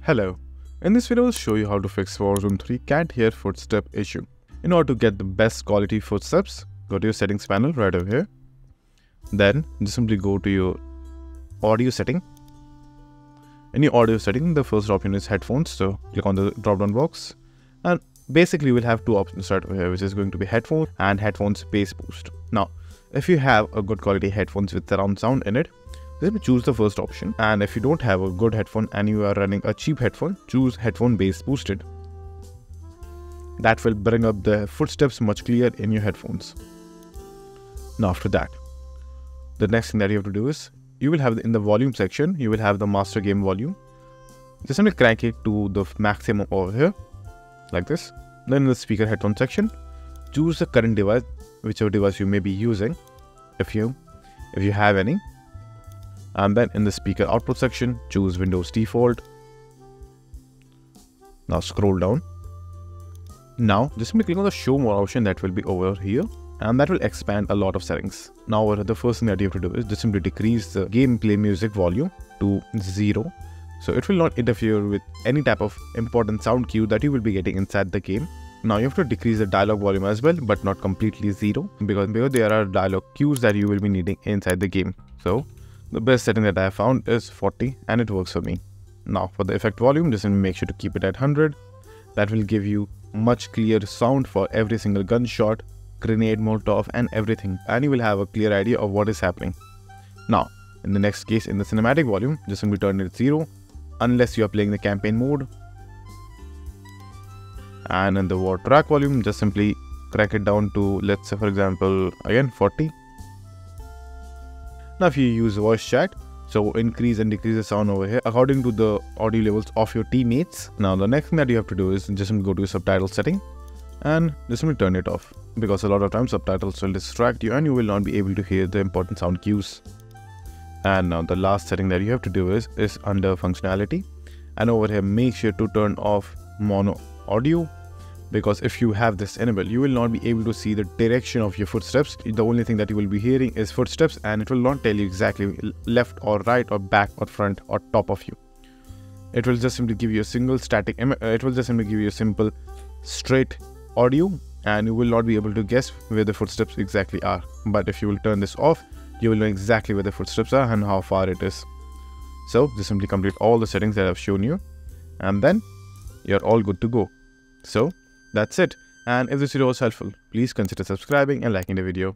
Hello, in this video I will show you how to fix Warzone 3 can't hear footstep issue. In order to get the best quality footsteps, go to your settings panel right over here. Then just simply go to your audio setting. In your audio setting, the first option is headphones, so click on the drop down box. And basically we'll have two options right over here, which is going to be headphone and headphones bass boost. Now, if you have a good quality headphones with surround sound in it, then choose the first option, and if you don't have a good headphone and you are running a cheap headphone, choose headphone bass boosted. That will bring up the footsteps much clearer in your headphones. Now after that, the next thing that you have to do is, you will have in the volume section, you will have the master game volume. Just simply crank it to the maximum over here, like this. Then in the speaker headphone section, choose the current device, whichever device you may be using, if you have any. And then in the speaker output section, choose Windows default. Now scroll down. Now just simply click on the show more option that will be over here, and that will expand a lot of settings. Now the first thing that you have to do is just simply decrease the gameplay music volume to 0. So it will not interfere with any type of important sound cue that you will be getting inside the game. Now you have to decrease the dialogue volume as well, but not completely 0, because there are dialogue cues that you will be needing inside the game. So the best setting that I have found is 40, and it works for me. Now for the effect volume, just make sure to keep it at 100. That will give you much clearer sound for every single gunshot, grenade, molotov and everything, and you will have a clear idea of what is happening. Now in the next case, in the cinematic volume, just simply turn it 0 unless you are playing the campaign mode. And in the war track volume, just simply crank it down to, let's say for example, again 40. Now if you use voice chat, so increase and decrease the sound over here according to the audio levels of your teammates. Now the next thing that you have to do is just go to subtitle setting and just simply turn it off, because a lot of times subtitles will distract you and you will not be able to hear the important sound cues. And now the last setting that you have to do is under functionality, and over here make sure to turn off mono audio, because if you have this enabled, you will not be able to see the direction of your footsteps. The only thing that you will be hearing is footsteps, and it will not tell you exactly left or right or back or front or top of you. It will just simply give you a single static it will just simply give you a simple straight audio, and you will not be able to guess where the footsteps exactly are. But if you will turn this off, you will know exactly where the footsteps are and how far it is. So just simply complete all the settings that I've shown you, and then you're all good to go. So that's it. And if this video was helpful, please consider subscribing and liking the video.